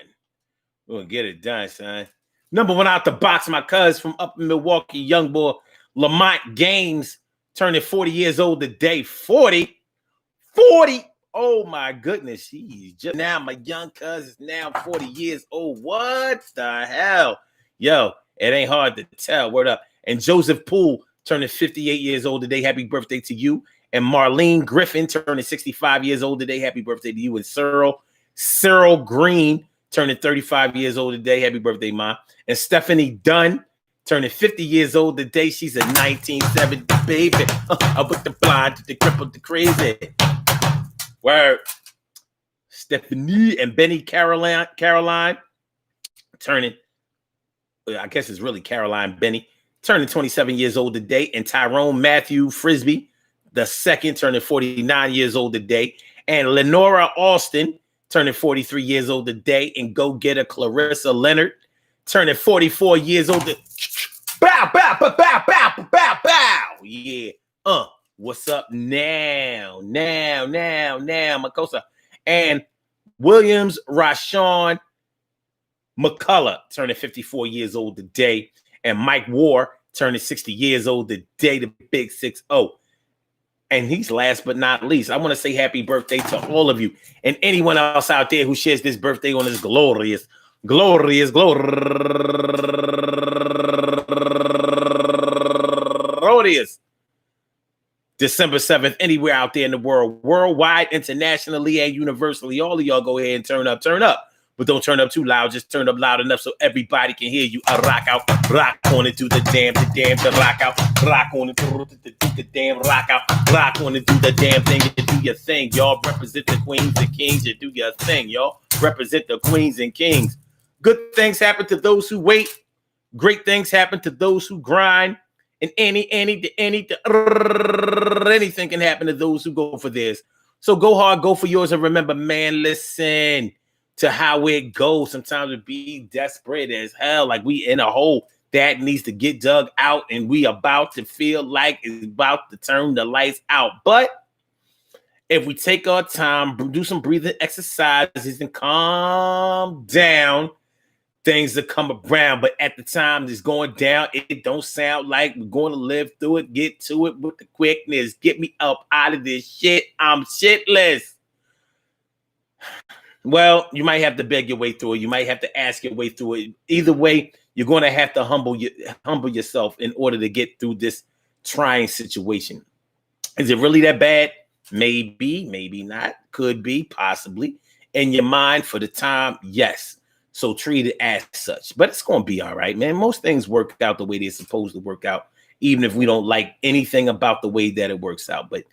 We're gonna get it done, son. Number one out the box, my cuz from up in Milwaukee, young boy Lamont Gaines, turning 40 years old today. 40. Oh my goodness. He's just now, my young cuz is now 40 years old. What the hell? Yo, it ain't hard to tell. Word up. And Joseph Poole turning 58 years old today. Happy birthday to you. And Marlene Griffin turning 65 years old today. Happy birthday to you. And Cyril Green turning 35 years old today. Happy birthday, Ma. And Stephanie Dunn turning 50 years old today. She's a 1970 baby. With the blind, the crippled, the crazy. Word. Stephanie and Benny Caroline turning, I guess it's really Caroline Benny, turning 27 years old today. And Tyrone Matthew Frisbee, the second, turning 49 years old today. And Lenora Austin, turning 43 years old today. And go-getter Clarissa Leonard, turning 44 years old. Bow, bow, bow, bow, bow, bow, bow. Yeah. What's up now, Makosa. And Williams Rashawn McCullough, turning 54 years old today. And Mike War, turning 60 years old today, the big 6-0. And he's last but not least. I want to say happy birthday to all of you and anyone else out there who shares this birthday on this glorious December 7th, anywhere out there in the world, worldwide, internationally, and universally. All of y'all go ahead and turn up. But don't turn up too loud. Just turn up loud enough so everybody can hear you. Rock out, rock on it, do the damn, the rock out, rock on it, do the damn, rock out, rock on it, do the damn thing, you do your thing, y'all. Represent the queens and kings, you do your thing, y'all. Represent the queens and kings. Good things happen to those who wait. Great things happen to those who grind. And anything can happen to those who go for theirs. So go hard, go for yours, and remember, man, listen to how it goes. Sometimes it be desperate as hell, like we in a hole that needs to get dug out, and we about to feel like it's about to turn the lights out. But if we take our time, do some breathing exercises, and calm down, things that come around. But at the time it's going down, it don't sound like we're going to live through it. Get to it with the quickness. Get me up out of this shit. I'm shitless. Well, you might have to beg your way through it. You might have to ask your way through it. Either way, you're going to have to humble yourself in order to get through this trying situation. Is it really that bad? Maybe, maybe not. Could be, possibly. In your mind, for the time, yes. So treat it as such. But it's going to be all right, man. Most things work out the way they're supposed to work out, even if we don't like anything about the way that it works out. But,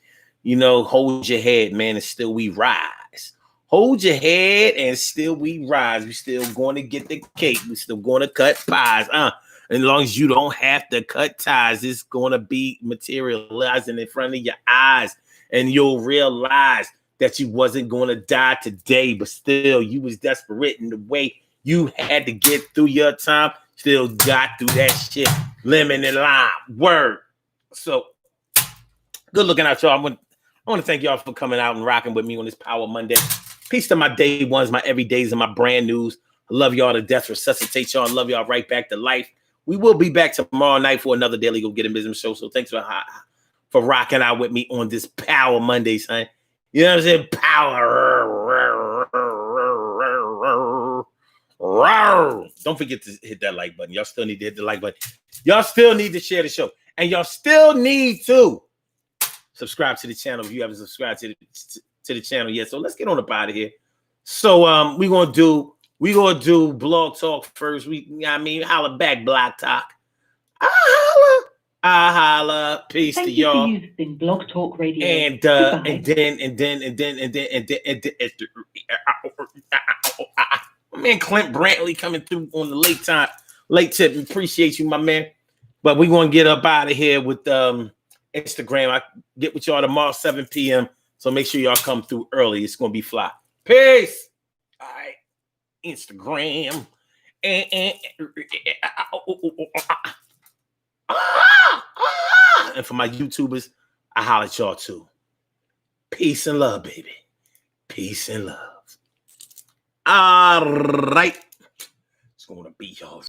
hold your head, man, and still we rise. Hold your head and still we rise. We still going to get the cake. We still going to cut pies. And as long as you don't have to cut ties, it's going to be materializing in front of your eyes. And you'll realize that you wasn't going to die today, but still you was desperate in the way you had to get through your time. Still got through that shit. Lemon and lime. Word. So good looking out, y'all. I want to thank y'all for coming out and rocking with me on this Power Monday. Peace to my day ones, my everydays, and my brand news. I love y'all to death. Resuscitate y'all. I love y'all right back to life. We will be back tomorrow night for another Daily Go Get It Business show. So thanks for rocking out with me on this Power Monday, son. You know what I'm saying? Power. Don't forget to hit that like button. Y'all still need to hit the like button. Y'all still need to share the show. And y'all still need to subscribe to the channel if you haven't subscribed to the channel yet. So let's get on up out of here. So we're gonna do blog talk first. Holla back, Block Talk. I holla. Peace Thank to you y'all. for using Blog Talk Radio. And Goodbye. then man Clint Brantley coming through on the late tip. Appreciate you, my man. But we're gonna get up out of here with Instagram. I get with y'all tomorrow, 7 p.m. So make sure y'all come through early. It's gonna be fly. Peace. All right. Instagram. And for my YouTubers, I holler at y'all too. Peace and love, baby. Peace and love. All right. It's gonna be y'all.